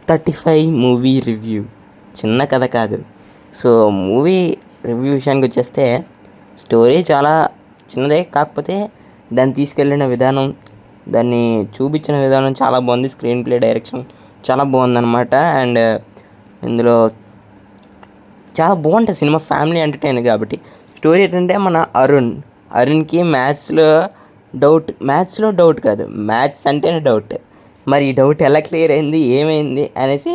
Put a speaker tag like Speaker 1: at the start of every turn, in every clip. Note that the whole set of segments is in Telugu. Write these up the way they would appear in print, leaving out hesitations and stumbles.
Speaker 1: F35 movie review. చిన్న కథ కాదు. సో, మూవీ రివ్యూ విషయానికి వచ్చేస్తే స్టోరీ చాలా చిన్నదే. కాకపోతే దాన్ని తీసుకెళ్ళిన విధానం, దాన్ని చూపించిన విధానం చాలా బాగుంది. స్క్రీన్ ప్లే, డైరెక్షన్ చాలా బాగుందన్నమాట. అండ్ ఇందులో చాలా బాగుంటుంది సినిమా. ఫ్యామిలీ ఎంటర్టైనర్ కాబట్టి. స్టోరీ ఏంటంటే మన అరుణ్కి మ్యాథ్స్లో డౌట్ కాదు, మ్యాథ్స్ అంటేనే డౌట్. మరి ఈ డౌట్ ఎలా క్లియర్ అయింది, ఏమైంది అనేసి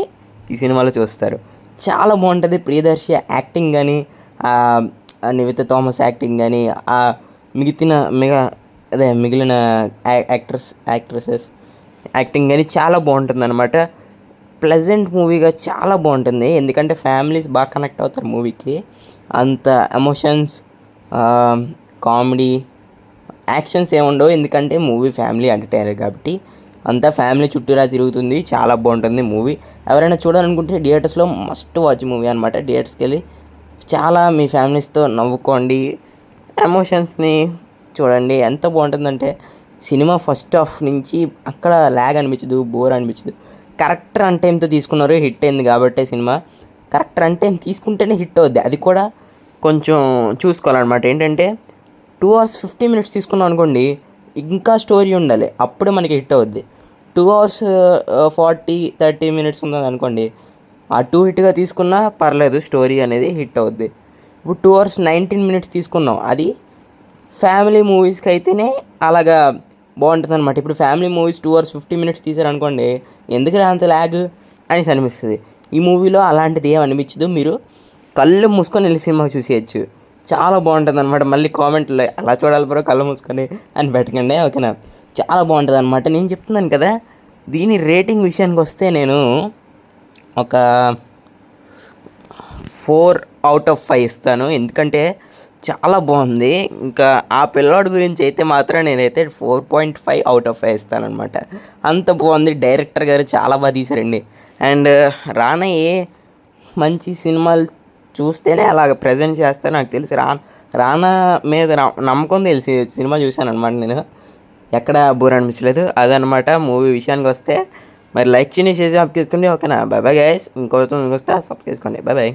Speaker 1: ఈ సినిమాలో చూస్తారు. చాలా బాగుంటుంది. ప్రియదర్శి యాక్టింగ్ కానీ, నివేతా థామస్ యాక్టింగ్ కానీ, మిగిలిన యాక్ట్రెసెస్ యాక్టింగ్ కానీ చాలా బాగుంటుంది అనమాట. ప్లెజెంట్ మూవీగా చాలా బాగుంటుంది. ఎందుకంటే ఫ్యామిలీస్ బాగా కనెక్ట్ అవుతారు మూవీకి. అంత ఎమోషన్స్, కామెడీ, యాక్షన్స్ ఏముండవు. ఎందుకంటే మూవీ ఫ్యామిలీ ఎంటర్టైనర్ కాబట్టి అంతా ఫ్యామిలీ చుట్టూరా తిరుగుతుంది. చాలా బాగుంటుంది మూవీ. ఎవరైనా చూడాలనుకుంటే థియేటర్స్లో మస్ట్ వాచ్ మూవీ అనమాట. థియేటర్స్కి వెళ్ళి చాలా మీ ఫ్యామిలీస్తో నవ్వుకోండి, ఎమోషన్స్ని చూడండి. ఎంత బాగుంటుందంటే సినిమా ఫస్ట్ హాఫ్ నుంచి అక్కడ ల్యాగ్ అనిపించదు, బోర్ అనిపించదు. కరెక్ట్ రన్ టైంతో తీసుకున్నారు, హిట్ అయింది కాబట్టి సినిమా. కరెక్ట్ రన్ టైం తీసుకుంటేనే హిట్ అవుద్ది. అది కూడా కొంచెం చూసుకోవాలన్నమాట. ఏంటంటే 2 hours 50 minutes తీసుకున్నాం అనుకోండి, ఇంకా స్టోరీ ఉండాలి, అప్పుడే మనకి హిట్ అవుద్ది. 2 hours 30 minutes ఉన్నది అనుకోండి, ఆ 2 హిట్గా తీసుకున్నా పర్లేదు, స్టోరీ అనేది హిట్ అవుద్ది. ఇప్పుడు 2 hours 19 minutes తీసుకున్నాం, అది ఫ్యామిలీ మూవీస్కి అయితేనే అలాగా బాగుంటుంది అనమాట. ఇప్పుడు ఫ్యామిలీ మూవీస్ 2 hours 50 minutes తీసారనుకోండి, ఎందుకు అంత ల్యాగ్ అనేసి అనిపిస్తుంది. ఈ మూవీలో అలాంటిది ఏం అనిపించదు. మీరు కళ్ళు మూసుకొని వెళ్ళి సినిమా చూసేయచ్చు. చాలా బాగుంటుంది అనమాట. మళ్ళీ కామెంట్లో అలా చూడాలి బ్రో కళ్ళు మూసుకొని అని పెట్టకండి, ఓకేనా. చాలా బాగుంటుంది అనమాట. నేను చెప్తున్నాను కదా, దీని రేటింగ్ విషయానికి వస్తే నేను ఒక 4 out of 5 ఇస్తాను. ఎందుకంటే చాలా బాగుంది. ఇంకా ఆ పిల్లోడి గురించి అయితే మాత్రం నేనైతే 4.5 out of 5 ఇస్తాను అనమాట. అంత బాగుంది. డైరెక్టర్ గారు చాలా బాగా తీశారండి. అండ్ రానా మంచి సినిమాలు చూస్తేనే అలాగ ప్రజెంట్ చేస్తాను. నాకు తెలుసు రానా మీద నమ్మకం తెలిసి సినిమా చూశాను అనమాట. నేను ఎక్కడ బోర్ అనిపించలేదు. అదనమాట మూవీ విషయానికి వస్తే. మరి లైక్ చేయండి, షేర్ సబ్స్క్రైబ్ చేసుకోండి, ఓకేనా. Bye bye guys. ఇంకొకటి వస్తే సబ్స్క్రైబ్ చేసుకోండి. Bye bye.